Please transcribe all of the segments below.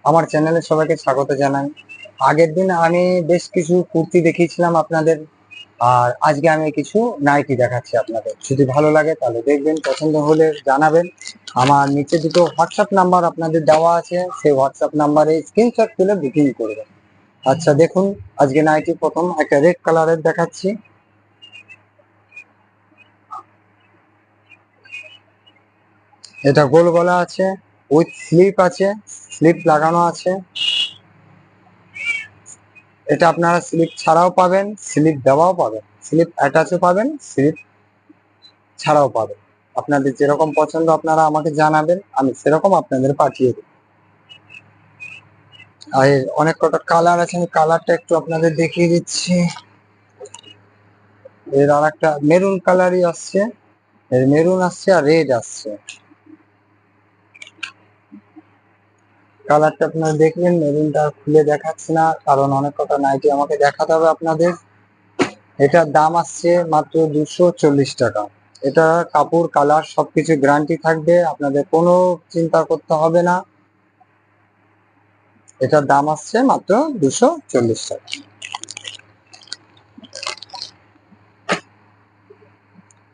আমার চ্যানেলে সবাইকে স্বাগত জানাই। আগের দিন আমি বেশ কিছু কুর্তি দেখিয়েছিলাম আপনাদের, আর আজকে আমি কিছু নাইটি দেখাচ্ছি আপনাদের। যদি ভালো লাগে তাহলে দেখবেন, পছন্দ হলে জানাবেন। আমার নিচে দুটো হোয়াটসঅ্যাপ নাম্বার আপনাদের দেওয়া আছে, সেই হোয়াটসঅ্যাপ নাম্বারে স্ক্রিনশট তুলে বুকিং করবেন। আচ্ছা দেখুন, আজকে নাইটি প্রথম একটা রেড কালারের দেখাচ্ছি। এটা গোল গলা আছে, উইথ স্লিপ আছে, স্লিপ লাগানো আছে। এটা আপনারা স্লিপ ছাড়াও পাবেন, স্লিপ দেওয়াও পাবেন, স্লিপ অ্যাটাচও পাবেন, স্লিপ ছাড়াও পাবেন। আপনাদের যেরকম পছন্দ আপনারা আমাকে জানাবেন, আমি সেরকম আপনাদের পাঠিয়ে দেব। আর এর অনেক কটা কালার আছে, আমি কালারটা একটু আপনাদের দেখিয়ে দিচ্ছি। এর আর একটা মেরুন কালারই আসছে, এর মেরুন আসছে আর রেড আসছে। কালারটা আপনারা দেখবেন, মেরুনটা খুলে দেখাচ্ছি না কারণ অনেক কটা নাইটি আমাকে দেখাতে হবে আপনাদের। এটার দাম আসছে মাত্র 240 টাকা। এটা কাপড়, কালার সবকিছু গ্যারান্টি থাকবে, আপনাদের কোনো চিন্তা করতে হবে না। এটার দাম আসছে মাত্র 240 টাকা।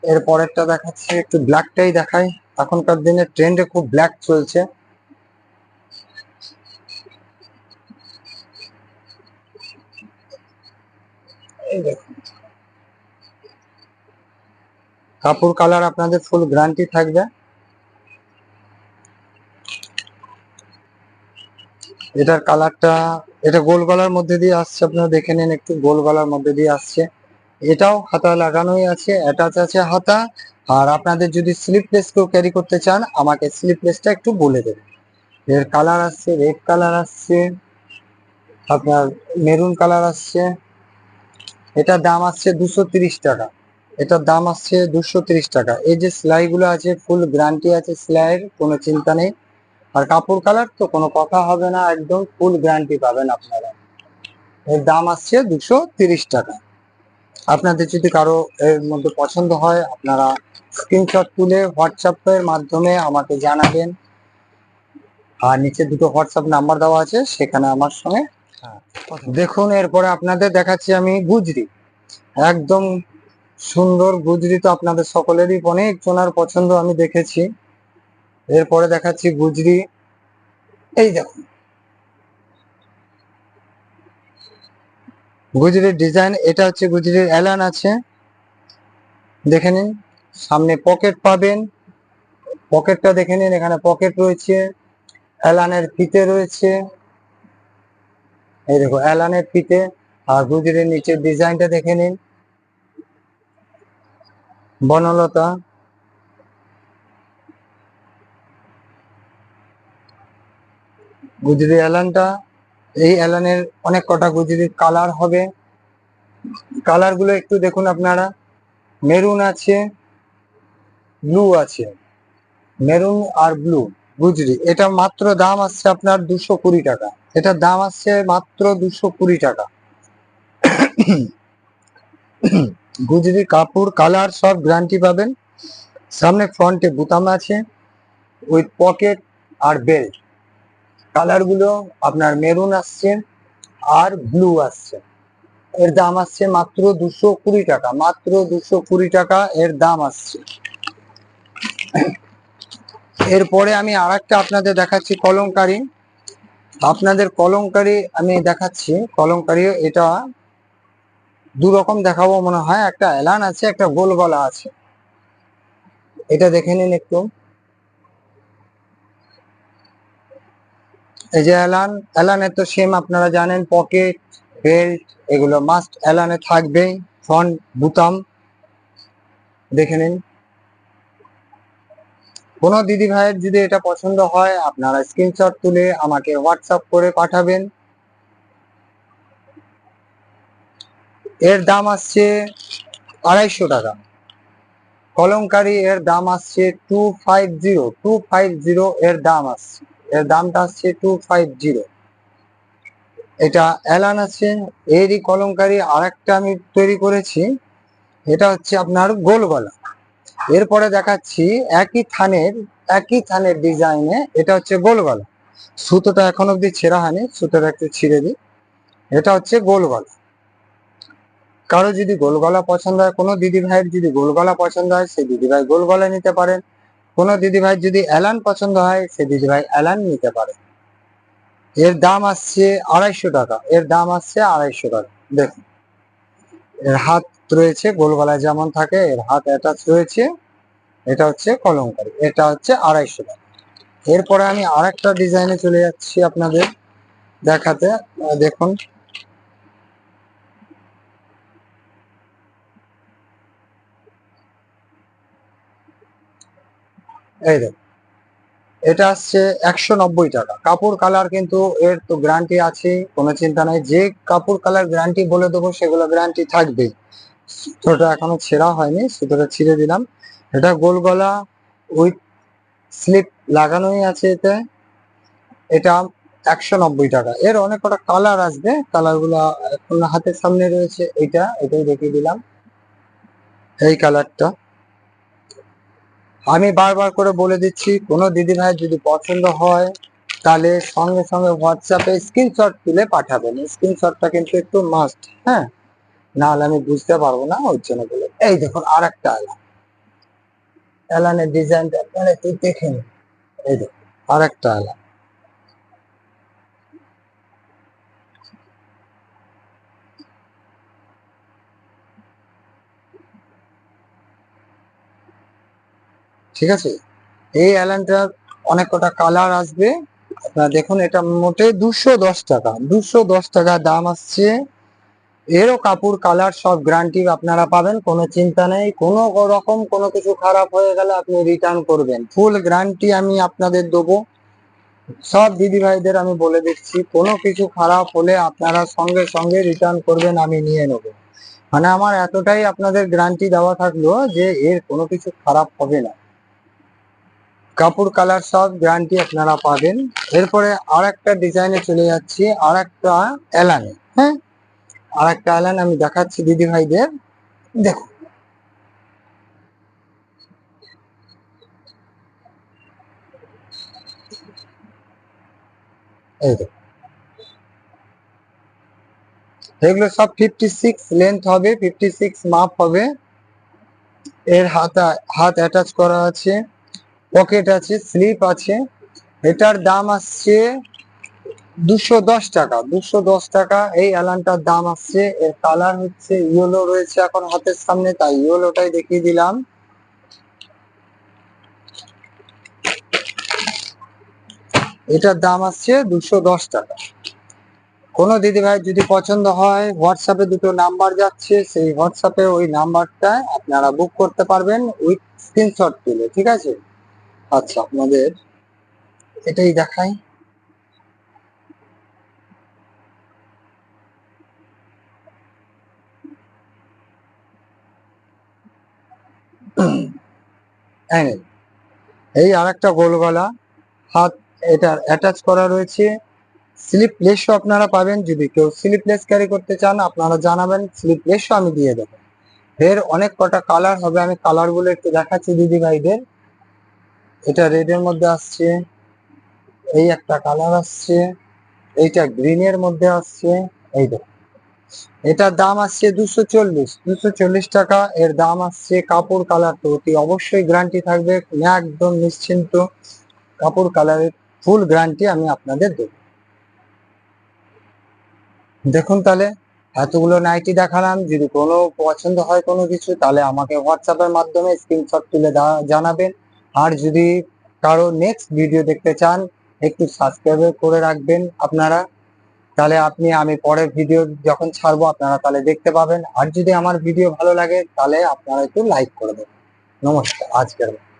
এর পরেরটা দেখাচ্ছি, একটু ব্ল্যাকটাই দেখাই। এখনকার দিনে ট্রেন্ডে খুব ব্ল্যাক চলছে। এই দেখুন, কাপড় কালার আপনাদের ফুল গ্যারান্টি থাকবে। এটার কালারটা, এটা গোল গলার মধ্যে দিয়ে আসছে, আপনারা দেখে নিন, একটু গোল গলার মধ্যে দিয়ে আসছে। এটাও হাতা লাগানোই আছে, অ্যাটাচ আছে হাতা। আর আপনাদের যদি স্লিপলেস কেউ ক্যারি করতে চান, আমাকে স্লিপলেসটা একটু বলে দেবেন। এর কালার আসছে, রেড কালার আসছে, আপনার মেরুন কালার আসছে। এটার দাম আসছে 230 টাকা। এটার দাম আসছে 230 টাকা। এই যে সেলাই গুলো আছে, ফুল গ্যারান্টি আছে সেলাইয়ের, কোনো চিন্তা নেই। আর কাপড় কালার তো কোনো কথা হবে না, একদম ফুল গ্যারান্টি পাবেন আপনারা। এর দাম আসছে 230 টাকা। আপনাদের যদি কারো এর মধ্যে পছন্দ হয়, আপনারা স্ক্রিনশট তুলে হোয়াটসঅ্যাপের মাধ্যমে আমাকে জানাবেন। আর নিচে দুটো হোয়াটসঅ্যাপ নাম্বার দেওয়া আছে, সেখানে আমার সঙ্গে দেখুন। এরপরে আপনাদের দেখাচ্ছি আমি গুজরি, একদম সুন্দর গুজরি, তো আপনাদের সকলেরই অনেক জনার পছন্দ আমি দেখেছি। এরপরে দেখাচ্ছি গুজরি, এই দেখুন গুজরির ডিজাইন। এটা হচ্ছে গুজরির এলান আছে, দেখে নিন। সামনে পকেট পাবেন, পকেটটা দেখে নিন, এখানে পকেট রয়েছে, এলানের ফিতে রয়েছে, এই দেখো এলানের ফিতে। আর গুজরির নিচের ডিজাইনটা দেখে নিন, বনলতা। গুজরি এলানটা, এই এলানের অনেক কটা গুজরির কালার হবে। কালার গুলো একটু দেখুন আপনারা, মেরুন আছে, ব্লু আছে, মেরুন আর ব্লু গুজরি। এটা মাত্র দাম আসছে আপনার 220 টাকা। এটার দাম আসছে মাত্র 220 টাকা। গুজরি কাপড় কালার সব গ্যারান্টি পাবেন। সামনে ফ্রন্টে বুতাম আছে, উইথ পকেট আর বেল্ট। কালার গুলো আপনার মেরুন আসছে আর ব্লু আসছে। এর দাম আসছে মাত্র 220 টাকা, মাত্র 220 টাকা এর দাম আসছে। এরপরে আমি আর একটা আপনাদের দেখাচ্ছি কলমকারি। আপনাদের কলমকারি আমি দেখাচ্ছি, কলমকারি এটা দু রকম দেখাবো মনে হয়, একটা এলান আছে, একটা গোল গলা আছে। এটা দেখে নিন একটু, এই যে এলান। এলানের তো সেম আপনারা জানেন, পকেট বেল্ট এগুলো মাস্ট এলানে থাকবেই, ফ্রন্ট বুতাম দেখে নিন। কোনো দিদি ভাইয়ের যদি এটা পছন্দ হয়, আপনারা স্ক্রিনশট তুলে আমাকে হোয়াটসঅ্যাপ করে পাঠাবেন। এর দাম আসছে 250 টাকা। কলমকারি এর দাম আসছে 250 এর দাম আসছে, এর দামটা আসছে 250। এটা এলান আছে। এরই কলমকারি আর একটা আমি তৈরি করেছি, এটা হচ্ছে আপনার গোল গলা। এরপরে দেখাচ্ছি একই থানের ডিজাইনে, এটা হচ্ছে গোল গলা। সুতোটা এখন অব্দি ছেঁড়া হয়নি, সুতোটা একটু ছিঁড়ে দিই। এটা হচ্ছে গোল গলা। কারো যদি গোল গলা পছন্দ হয়, কোনো দিদি ভাইয়ের যদি গোল গলা পছন্দ হয়, সেই দিদি ভাই গোল গলা নিতে পারেন। কোনো দিদি ভাই যদি অ্যালান পছন্দ হয়, সেই দিদি ভাই অ্যালান নিতে পারে। এর দাম আসছে 250 টাকা। এর দাম আসছে 250 টাকা। দেখুন, এর হাত রয়েছে গোল গলায় যেমন থাকে, এর হাত অ্যাটাচ রয়েছে। এটা হচ্ছে কলমকারী, এটা হচ্ছে 250 টাকা। এরপরে আমি আরেকটা ডিজাইনে চলে যাচ্ছি আপনাদের দেখাতে। দেখুন, এই দেখুন, এটা আসছে 190 টাকা। কাপড় কালার কিন্তু এর তো গ্যারান্টি আছে, কোনো চিন্তা নাই। যে কাপড় কালার গ্যারান্টি বলে দেবো সেগুলো গ্যারান্টি থাকবে। সুতোটা এখনো ছেঁড়া হয়নি, সুতোটা ছিঁড়ে দিলাম। এটা গোল গলা উইথ স্লিপ লাগানোই আছে এতে। এটা 190 টাকা। এর অনেক কটা কালার আসবে, কালার গুলা এখন হাতের সামনে রয়েছে। এটাই দেখিয়ে দিলাম, এই কালারটা। আমি বারবার করে বলে দিচ্ছি, কোনো দিদি ভাই যদি পছন্দ হয় তাহলে সঙ্গে সঙ্গে হোয়াটসঅ্যাপে স্ক্রিনশট তুলে পাঠাবেন। স্ক্রিনশটটা কিন্তু একটু মাস্ট, হ্যাঁ, না হলে আমি বুঝতে পারবো না, ওর জন্য বলে। এই দেখুন আর একটা অ্যালান, অ্যালানের ডিজাইনটা আপনারা একটু দেখে নিন। এই দেখুন আর একটা অ্যালান। ঠিক আছে, এই অ্যালানটার অনেক কটা কালার আসবে। আপনারা দেখুন, এটা মোটে 210 টাকা। 210 টাকা দাম আসছে। এরও কাপড় কালার সব গ্যারান্টি আপনারা পাবেন, কোনো চিন্তা নেই। কোনো রকম কোনো কিছু খারাপ হয়ে গেলে আপনি রিটার্ন করবেন, ফুল গ্যারান্টি আমি আপনাদের দেবো। সব দিদি ভাইদের আমি বলে দিচ্ছি, কোনো কিছু খারাপ হলে আপনারা সঙ্গে সঙ্গে রিটার্ন করবেন, আমি নিয়ে নেবো। মানে আমার এতটাই আপনাদের গ্যারান্টি দেওয়া থাকলো যে এর কোনো কিছু খারাপ হবে না। কাপড় কালার সব গ্যারান্টি আপনারা পাবেন। এরপরে আর একটা ডিজাইনে চলে যাচ্ছি, আর একটা অ্যালানে। হ্যাঁ, আর একটা অ্যালান আমি দেখাচ্ছি দিদি ভাইদের। দেখুন, এই দেখুন, এগুলো সব 56 লেন্থ হবে, 56 মাপ হবে। এর হাত অ্যাটাচ করা আছে, পকেট আছে, স্লিপ আছে। এটার দাম আসছে 210 টাকা। 210 টাকা এই অ্যালানটার দাম আসছে। এর কালার হচ্ছে ইয়েলো রয়েছে এখন হাতের সামনে, তাই ইয়েলোটাই দেখিয়ে দিলাম। এটার দাম আসছে 210 টাকা। কোনো দিদি ভাই যদি পছন্দ হয়, হোয়াটসঅ্যাপে দুটো নাম্বার যাচ্ছে, সেই হোয়াটসঅ্যাপে ওই নাম্বারটা আপনারা বুক করতে পারবেন উইথ স্ক্রিনশট তুলে। ঠিক আছে, আচ্ছা আপনাদের এটাই দেখাই। এই নিন, এই আর একটা গোল গলা, হাত এটা অ্যাটাচ করা রয়েছে। স্লিপলেসও আপনারা পাবেন, যদি কেউ স্লিপলেস ক্যারি করতে চান আপনারা জানাবেন, স্লিপলেসও আমি দিয়ে দেবো। এর অনেক কটা কালার হবে, আমি কালার গুলো একটু দেখাচ্ছি দিদি ভাইদের। এটা রেডের মধ্যে আসছে, এই একটা কালার আসছে, এইটা গ্রিনের মধ্যে আসছে। এই দেখো, এটার দাম আসছে 240 টাকা। এর দাম আসছে। কাপড় কালার তো অতি অবশ্যই গ্যারান্টি থাকবে, একদম নিশ্চিন্ত। কাপড় কালারের ফুল গ্যারান্টি আমি আপনাদের দেবো। দেখুন তাহলে, এতগুলো নাইটি দেখালাম। যদি কোনো পছন্দ হয় কোনো কিছু, তাহলে আমাকে হোয়াটসঅ্যাপের মাধ্যমে স্ক্রিনশট তুলে জানাবেন। আর যদি কারো নেক্সট ভিডিও দেখতে চান, একটু সাবস্ক্রাইব করে রাখবেন আপনারা, তাহলে আমি পরের ভিডিও যখন ছাড়বো আপনারা তাহলে দেখতে পাবেন। আর যদি আমার ভিডিও ভালো লাগে তাহলে আপনারা একটু লাইক করে দেবেন। নমস্কার, আজকের মতো।